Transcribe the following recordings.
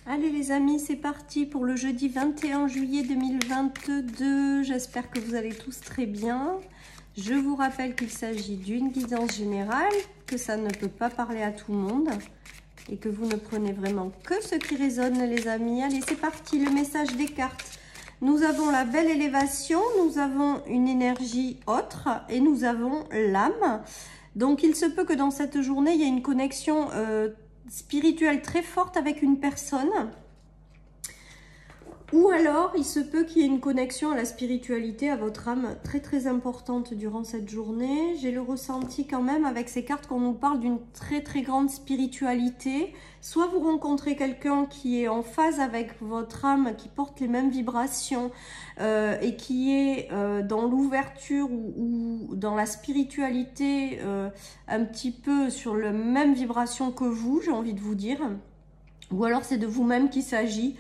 Allez les amis, c'est parti pour le jeudi 21 juillet 2022. J'espère que vous allez tous très bien. Je vous rappelle qu'il s'agit d'une guidance générale, que ça ne peut pas parler à tout le monde et que vous ne prenez vraiment que ce qui résonne les amis. Allez, c'est parti, le message des cartes. Nous avons la belle élévation, nous avons une énergie autre et nous avons l'âme. Donc il se peut que dans cette journée, il y ait une connexion spirituelle très forte avec une personne. Ou alors, il se peut qu'il y ait une connexion à la spiritualité, à votre âme très très importante durant cette journée. J'ai le ressenti quand même avec ces cartes qu'on nous parle d'une très très grande spiritualité. Soit vous rencontrez quelqu'un qui est en phase avec votre âme, qui porte les mêmes vibrations et qui est dans l'ouverture ou dans la spiritualité un petit peu sur la même vibration que vous, j'ai envie de vous dire. Ou alors c'est de vous-même qu'il s'agit.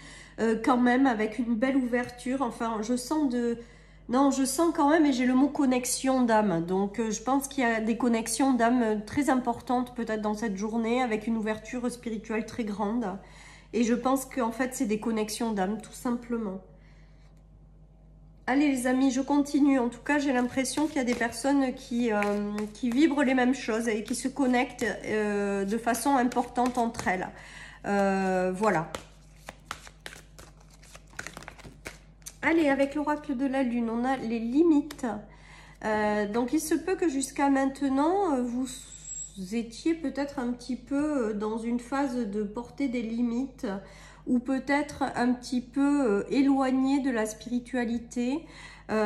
Quand même avec une belle ouverture, enfin je sens je sens quand même, et j'ai le mot connexion d'âme, donc je pense qu'il y a des connexions d'âme très importantes peut-être dans cette journée avec une ouverture spirituelle très grande, et je pense qu'en fait c'est des connexions d'âme tout simplement. Allez les amis, je continue. En tout cas j'ai l'impression qu'il y a des personnes qui vibrent les mêmes choses et qui se connectent de façon importante entre elles. Voilà. Allez, avec l'oracle de la lune, on a les limites. Donc, il se peut que jusqu'à maintenant, vous étiez peut-être un petit peu dans une phase de porter des limites ou peut-être un petit peu éloigné de la spiritualité. Il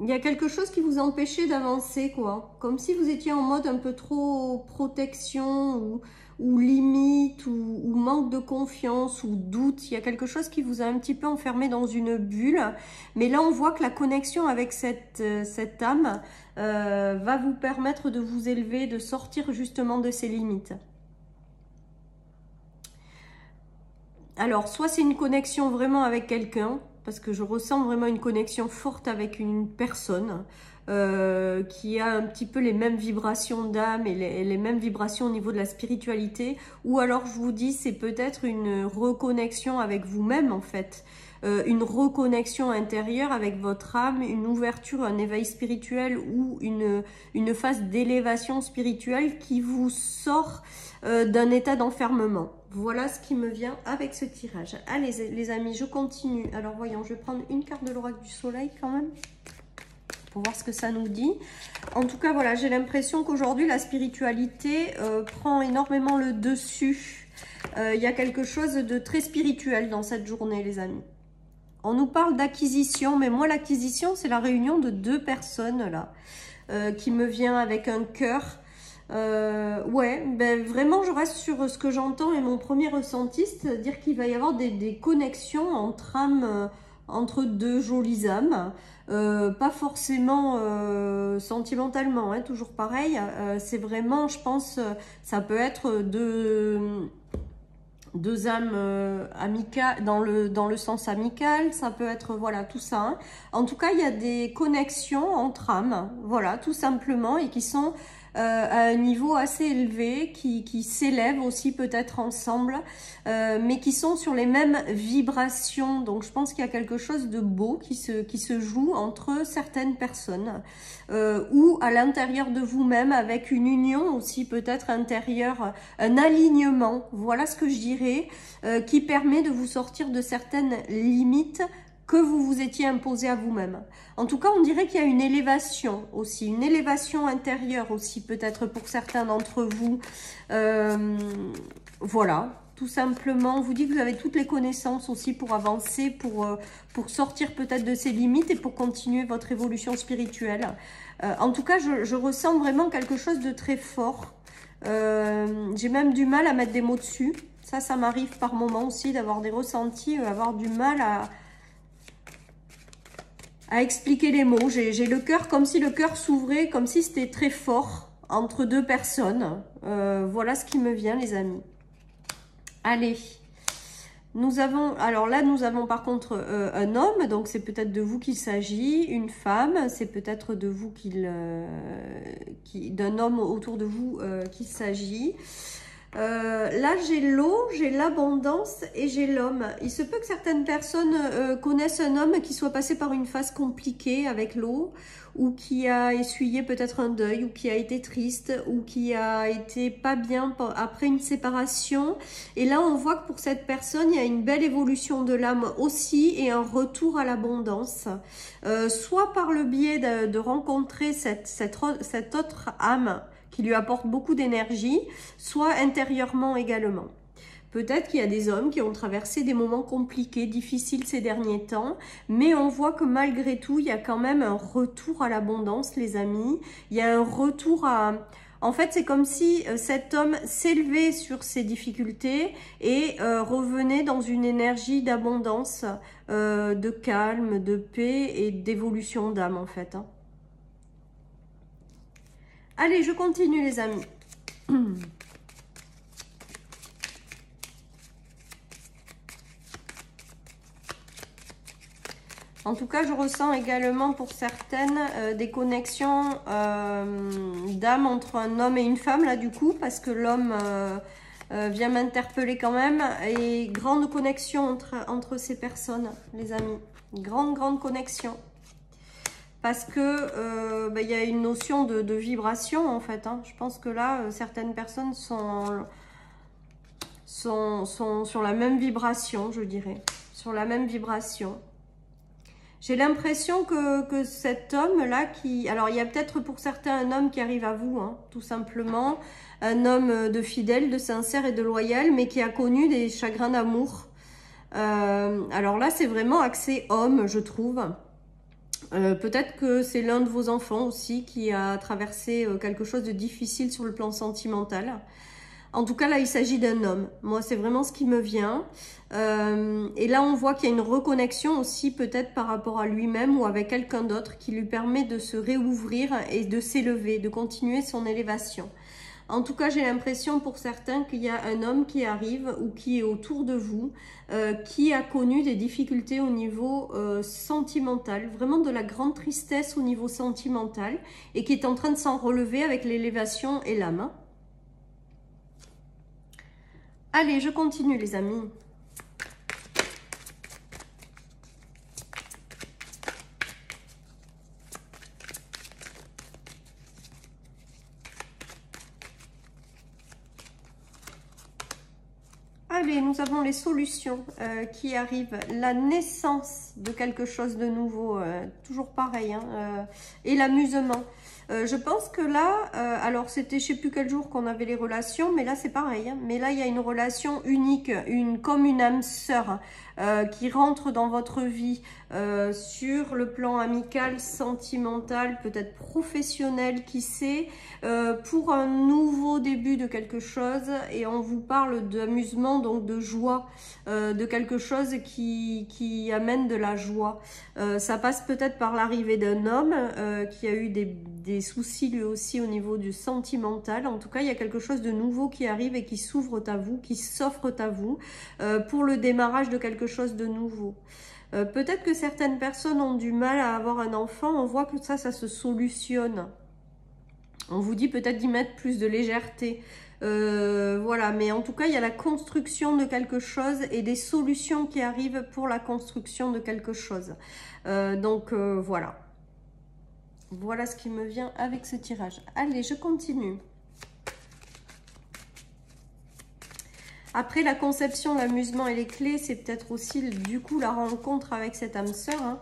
y a quelque chose qui vous empêchait d'avancer, quoi. Comme si vous étiez en mode un peu trop protection ou limite, ou manque de confiance, ou doute. Il y a quelque chose qui vous a un petit peu enfermé dans une bulle. Mais là, on voit que la connexion avec cette âme va vous permettre de vous élever, de sortir justement de ces limites. Alors, soit c'est une connexion vraiment avec quelqu'un, parce que je ressens vraiment une connexion forte avec une personne qui a un petit peu les mêmes vibrations d'âme et les mêmes vibrations au niveau de la spiritualité. Ou alors, je vous dis, c'est peut-être une reconnexion avec vous-même en fait. Une reconnexion intérieure avec votre âme, une ouverture, un éveil spirituel ou une phase d'élévation spirituelle qui vous sort d'un état d'enfermement. Voilà ce qui me vient avec ce tirage. Allez les amis, je continue. Alors voyons, je vais prendre une carte de l'oracle du soleil quand même, pour voir ce que ça nous dit. En tout cas, voilà, j'ai l'impression qu'aujourd'hui, la spiritualité prend énormément le dessus. Il y a quelque chose de très spirituel dans cette journée, les amis. On nous parle d'acquisition, mais moi, l'acquisition, c'est la réunion de deux personnes, là, qui me vient avec un cœur. Ouais, ben vraiment, je reste sur ce que j'entends et mon premier ressenti, c'est-à-dire qu'il va y avoir des connexions entre âmes, entre deux jolies âmes. Pas forcément sentimentalement, hein, toujours pareil. C'est vraiment, je pense, ça peut être deux âmes amicales, dans le sens amical, ça peut être, voilà, tout ça. Hein. En tout cas, il y a des connexions entre âmes, voilà, tout simplement, et qui sont à un niveau assez élevé, qui s'élèvent aussi peut-être ensemble, mais qui sont sur les mêmes vibrations. Donc, je pense qu'il y a quelque chose de beau qui se joue entre certaines personnes, ou à l'intérieur de vous-même, avec une union aussi peut-être intérieure, un alignement, voilà ce que je dirais, qui permet de vous sortir de certaines limites que vous vous étiez imposé à vous-même. En tout cas, on dirait qu'il y a une élévation aussi, une élévation intérieure aussi, peut-être pour certains d'entre vous. Voilà, tout simplement, on vous dit que vous avez toutes les connaissances aussi pour avancer, pour sortir peut-être de ces limites et pour continuer votre évolution spirituelle. En tout cas, je ressens vraiment quelque chose de très fort. J'ai même du mal à mettre des mots dessus. Ça m'arrive par moments aussi d'avoir des ressentis, avoir du mal à expliquer les mots. J'ai le cœur comme si le cœur s'ouvrait, comme si c'était très fort entre deux personnes. Voilà ce qui me vient, les amis. Allez, nous avons, alors là, nous avons par contre un homme, donc c'est peut-être de vous qu'il s'agit, une femme, c'est peut-être de vous d'un homme autour de vous qu'il s'agit. Là, j'ai l'eau, j'ai l'abondance et j'ai l'homme. Il se peut que certaines personnes connaissent un homme qui soit passé par une phase compliquée avec l'eau, ou qui a essuyé peut-être un deuil, ou qui a été triste, ou qui a été pas bien après une séparation. Et là, on voit que pour cette personne, il y a une belle évolution de l'âme aussi et un retour à l'abondance. Soit par le biais de rencontrer cette autre âme qui lui apporte beaucoup d'énergie, soit intérieurement également. Peut-être qu'il y a des hommes qui ont traversé des moments compliqués, difficiles ces derniers temps, mais on voit que malgré tout, il y a quand même un retour à l'abondance, les amis. Il y a un retour à... En fait, c'est comme si cet homme s'élevait sur ses difficultés et revenait dans une énergie d'abondance, de calme, de paix et d'évolution d'âme, en fait. Hein. Allez, je continue, les amis. En tout cas, je ressens également pour certaines des connexions d'âme entre un homme et une femme, là, du coup, parce que l'homme vient m'interpeller quand même. Et grande connexion entre ces personnes, les amis. Grande connexion. Parce que il y a une notion de vibration, en fait. Hein. Je pense que là, certaines personnes sont sur la même vibration, je dirais. Sur la même vibration. J'ai l'impression que cet homme-là qui... Alors, il y a peut-être pour certains un homme qui arrive à vous, hein, tout simplement. Un homme de fidèle, de sincère et de loyal, mais qui a connu des chagrins d'amour. Alors là, c'est vraiment axé homme, je trouve. Peut-être que c'est l'un de vos enfants aussi qui a traversé quelque chose de difficile sur le plan sentimental. En tout cas, là, il s'agit d'un homme. Moi, c'est vraiment ce qui me vient. Et là, on voit qu'il y a une reconnexion aussi, peut-être par rapport à lui-même ou avec quelqu'un d'autre qui lui permet de se réouvrir et de s'élever, de continuer son élévation. En tout cas, j'ai l'impression pour certains qu'il y a un homme qui arrive ou qui est autour de vous, qui a connu des difficultés au niveau sentimental, vraiment de la grande tristesse au niveau sentimental et qui est en train de s'en relever avec l'élévation et l'âme. Allez, je continue les amis. Allez, nous avons les solutions qui arrivent. La naissance de quelque chose de nouveau, toujours pareil, hein, et l'amusement. Je pense que là, alors c'était je sais plus quel jour qu'on avait les relations, mais là c'est pareil. Hein, mais là il y a une relation unique, comme une âme sœur qui rentre dans votre vie sur le plan amical, sentimental, peut-être professionnel, qui sait, pour un nouveau début de quelque chose. Et on vous parle d'amusement, donc de joie, de quelque chose qui amène de la joie. Ça passe peut-être par l'arrivée d'un homme qui a eu des soucis lui aussi au niveau du sentimental. En tout cas, il y a quelque chose de nouveau qui arrive et qui s'ouvre à vous, qui s'offre à vous pour le démarrage de quelque chose de nouveau. Peut-être que certaines personnes ont du mal à avoir un enfant. On voit que ça se solutionne. On vous dit peut-être d'y mettre plus de légèreté. Voilà, mais en tout cas, il y a la construction de quelque chose et des solutions qui arrivent pour la construction de quelque chose. Donc, voilà. Voilà ce qui me vient avec ce tirage. Allez, je continue. Après la conception, l'amusement et les clés, c'est peut-être aussi du coup la rencontre avec cette âme sœur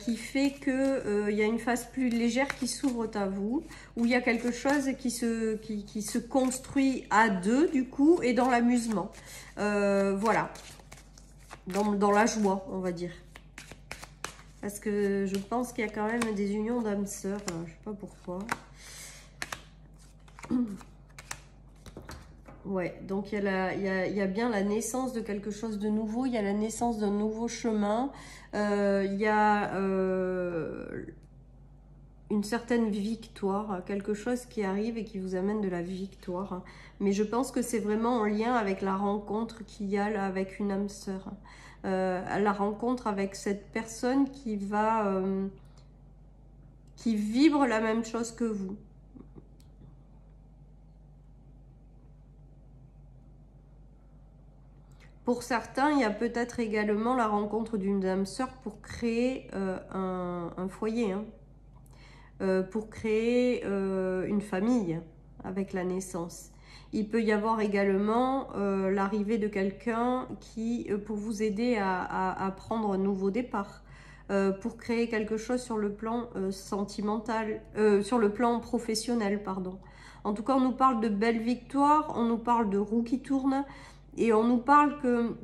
qui fait que il y a une phase plus légère qui s'ouvre à vous, où il y a quelque chose qui se construit à deux du coup et dans l'amusement. Voilà, dans la joie, on va dire. Parce que je pense qu'il y a quand même des unions d'âmes sœurs, je ne sais pas pourquoi. Ouais, donc il y a bien la naissance de quelque chose de nouveau, il y a la naissance d'un nouveau chemin, il y a une certaine victoire, quelque chose qui arrive et qui vous amène de la victoire. Mais je pense que c'est vraiment en lien avec la rencontre qu'il y a là avec une âme sœur. La rencontre avec cette personne qui qui vibre la même chose que vous. Pour certains, il y a peut-être également la rencontre d'une âme sœur pour créer un foyer, hein, pour créer une famille avec la naissance. Il peut y avoir également l'arrivée de quelqu'un qui, pour vous aider à prendre un nouveau départ, pour créer quelque chose sur le plan sentimental, sur le plan professionnel, pardon. En tout cas, on nous parle de belles victoires, on nous parle de roues qui tournent, et on nous parle que,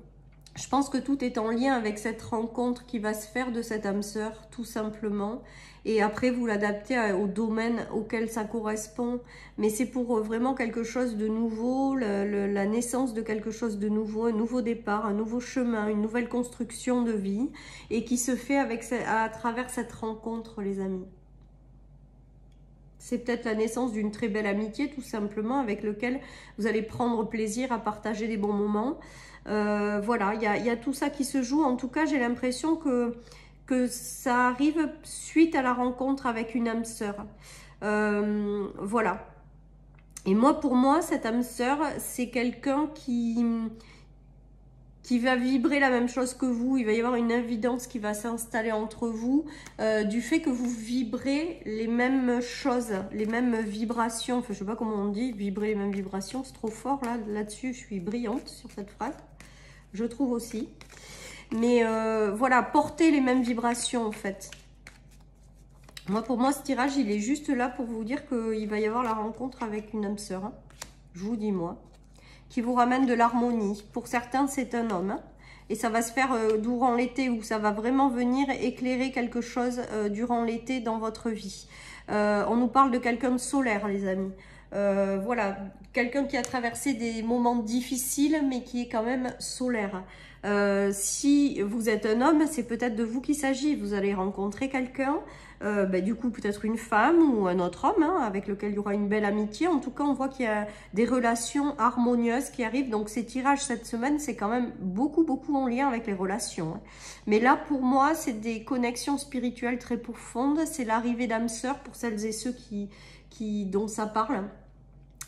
je pense que tout est en lien avec cette rencontre qui va se faire de cette âme sœur, tout simplement. Et après, vous l'adaptez au domaine auquel ça correspond. Mais c'est pour vraiment quelque chose de nouveau, la naissance de quelque chose de nouveau, un nouveau départ, un nouveau chemin, une nouvelle construction de vie. Et qui se fait à travers cette rencontre, les amis. C'est peut-être la naissance d'une très belle amitié, tout simplement, avec lequel vous allez prendre plaisir à partager des bons moments. Voilà, il y a tout ça qui se joue. En tout cas, j'ai l'impression que ça arrive suite à la rencontre avec une âme sœur. Voilà. Et moi, pour moi, cette âme sœur, c'est quelqu'un qui va vibrer la même chose que vous. Il va y avoir une évidence qui va s'installer entre vous du fait que vous vibrez les mêmes choses, les mêmes vibrations. Enfin, je sais pas comment on dit, vibrer les mêmes vibrations, c'est trop fort là-dessus. Je suis brillante sur cette phrase, je trouve aussi. Mais voilà, porter les mêmes vibrations en fait. Moi, pour moi, ce tirage, il est juste là pour vous dire qu'il va y avoir la rencontre avec une âme sœur. Hein. Je vous dis moi. Qui vous ramène de l'harmonie. Pour certains, c'est un homme. Hein, et ça va se faire durant l'été où ça va vraiment venir éclairer quelque chose durant l'été dans votre vie. On nous parle de quelqu'un de solaire, les amis. Voilà, quelqu'un qui a traversé des moments difficiles, mais qui est quand même solaire. Si vous êtes un homme, c'est peut-être de vous qu'il s'agit. Vous allez rencontrer quelqu'un, du coup peut-être une femme ou un autre homme hein, avec lequel il y aura une belle amitié. En tout cas, on voit qu'il y a des relations harmonieuses qui arrivent. Donc ces tirages cette semaine, c'est quand même beaucoup en lien avec les relations. Hein. Mais là, pour moi, c'est des connexions spirituelles très profondes. C'est l'arrivée d'âmes sœurs pour celles et ceux dont ça parle.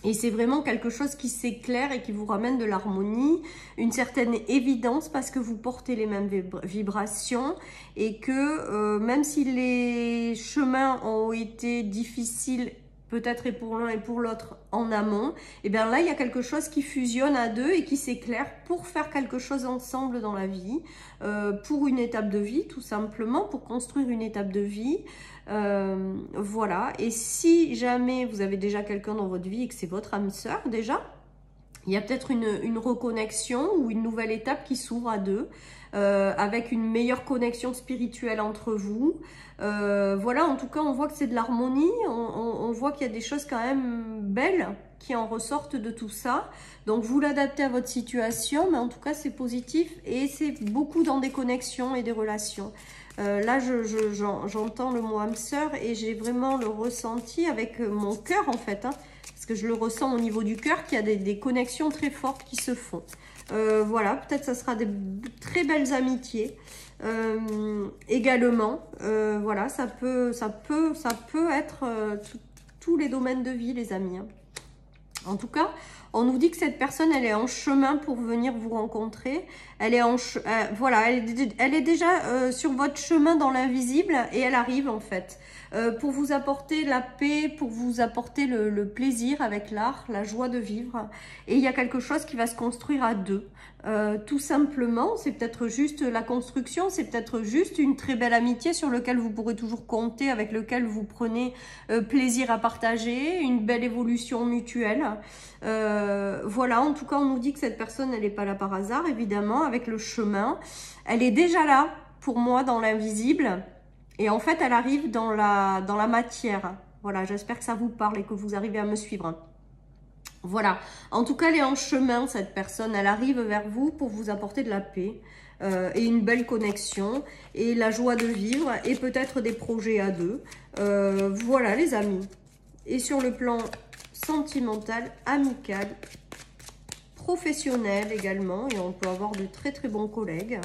Et c'est vraiment quelque chose qui s'éclaire et qui vous ramène de l'harmonie, une certaine évidence parce que vous portez les mêmes vibrations et que même si les chemins ont été difficiles, peut-être et pour l'un et pour l'autre en amont, et bien là, il y a quelque chose qui fusionne à deux et qui s'éclaire pour faire quelque chose ensemble dans la vie, pour une étape de vie tout simplement, pour construire une étape de vie. Voilà, et si jamais vous avez déjà quelqu'un dans votre vie et que c'est votre âme sœur déjà, il y a peut-être une reconnexion ou une nouvelle étape qui s'ouvre à deux, avec une meilleure connexion spirituelle entre vous. Voilà, en tout cas, on voit que c'est de l'harmonie, on voit qu'il y a des choses quand même belles qui en ressortent de tout ça. Donc, vous l'adaptez à votre situation, mais en tout cas, c'est positif et c'est beaucoup dans des connexions et des relations. Là, j'entends le mot âme sœur et j'ai vraiment le ressenti avec mon cœur en fait, hein, parce que je le ressens au niveau du cœur qu'il y a des connexions très fortes qui se font. Voilà, peut-être ça sera des très belles amitiés également. Voilà, ça peut être tous les domaines de vie, les amis. Hein. En tout cas, on nous dit que cette personne, elle est en chemin pour venir vous rencontrer. Elle est voilà, elle est déjà sur votre chemin dans l'invisible et elle arrive en fait pour vous apporter la paix, pour vous apporter le plaisir avec l'art, la joie de vivre. Et il y a quelque chose qui va se construire à deux. Tout simplement, c'est peut-être juste la construction, c'est peut-être juste une très belle amitié sur laquelle vous pourrez toujours compter, avec lequel vous prenez plaisir à partager, une belle évolution mutuelle. Voilà, en tout cas, on nous dit que cette personne, elle n'est pas là par hasard, évidemment, avec le chemin. Elle est déjà là, pour moi, dans l'invisible. Et en fait, elle arrive dans la matière. Voilà, j'espère que ça vous parle et que vous arrivez à me suivre. Voilà, en tout cas, elle est en chemin, cette personne. Elle arrive vers vous pour vous apporter de la paix et une belle connexion et la joie de vivre et peut-être des projets à deux. Voilà, les amis. Et sur le plan sentimental, amical, professionnel également. Et on peut avoir de très bons collègues.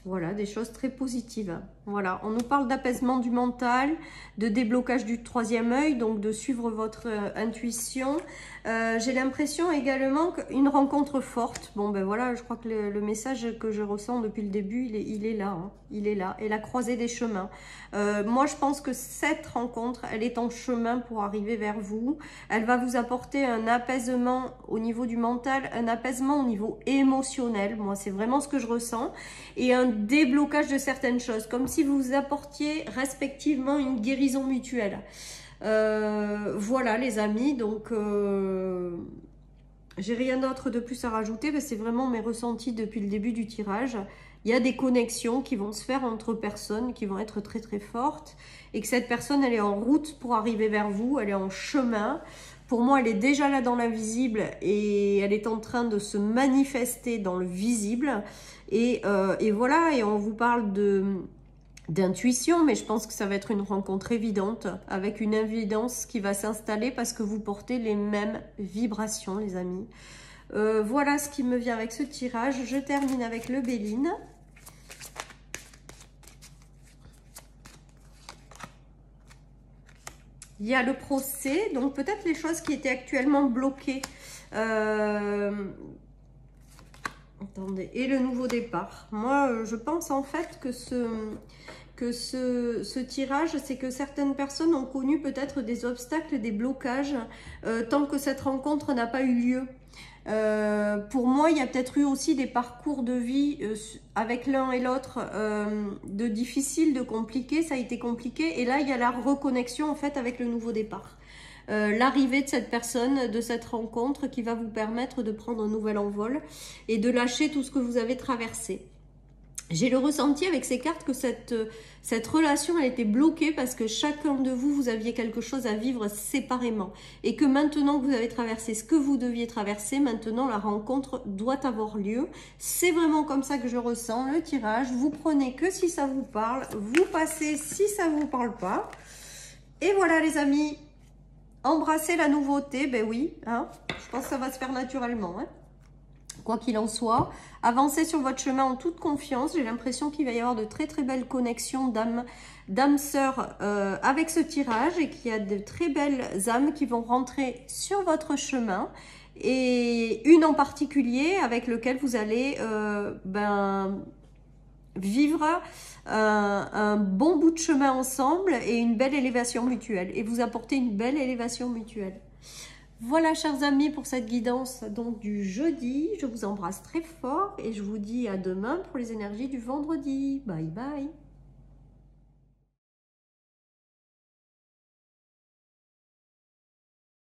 Voilà, des choses très positives. Voilà, on nous parle d'apaisement du mental, de déblocage du troisième œil, donc de suivre votre intuition. J'ai l'impression également qu'une rencontre forte, bon ben voilà, je crois que le message que je ressens depuis le début, il est là, hein, il est là, et la croisée des chemins. Moi je pense que cette rencontre, elle est en chemin pour arriver vers vous. Elle va vous apporter un apaisement au niveau du mental, un apaisement au niveau émotionnel, moi c'est vraiment ce que je ressens, et un déblocage de certaines choses, comme si vous vous apportiez respectivement une guérison mutuelle. Voilà les amis, donc j'ai rien d'autre de plus à rajouter, parce que c'est vraiment mes ressentis depuis le début du tirage. Il y a des connexions qui vont se faire entre personnes qui vont être très très fortes, et que cette personne elle est en route pour arriver vers vous, elle est en chemin. Pour moi elle est déjà là dans l'invisible et elle est en train de se manifester dans le visible, et voilà, et on vous parle d'intuition, mais je pense que ça va être une rencontre évidente, avec une évidence qui va s'installer parce que vous portez les mêmes vibrations les amis. Voilà ce qui me vient avec ce tirage. Je termine avec le Béline. Il y a le procès, donc peut-être les choses qui étaient actuellement bloquées. Attendez, et le nouveau départ. Moi, je pense en fait que ce tirage, c'est que certaines personnes ont connu peut-être des obstacles, des blocages, tant que cette rencontre n'a pas eu lieu. Pour moi, il y a peut-être eu aussi des parcours de vie avec l'un et l'autre de difficiles, de compliqués, ça a été compliqué. Et là, il y a la reconnexion en fait avec le nouveau départ. L'arrivée de cette personne, de cette rencontre qui va vous permettre de prendre un nouvel envol et de lâcher tout ce que vous avez traversé. J'ai le ressenti avec ces cartes que cette relation elle était bloquée parce que chacun de vous, vous aviez quelque chose à vivre séparément. Et que maintenant que vous avez traversé ce que vous deviez traverser, maintenant la rencontre doit avoir lieu. C'est vraiment comme ça que je ressens le tirage. Vous prenez que si ça vous parle, vous passez si ça ne vous parle pas. Et voilà les amis, embrassez la nouveauté, ben oui, hein, je pense que ça va se faire naturellement, hein. Quoi qu'il en soit, avancez sur votre chemin en toute confiance. J'ai l'impression qu'il va y avoir de très très belles connexions d'âmes sœurs avec ce tirage, et qu'il y a de très belles âmes qui vont rentrer sur votre chemin, et une en particulier avec lequel vous allez vivre un bon bout de chemin ensemble et une belle élévation mutuelle, et vous apporter une belle élévation mutuelle. Voilà chers amis pour cette guidance donc du jeudi. Je vous embrasse très fort et je vous dis à demain pour les énergies du vendredi. Bye bye.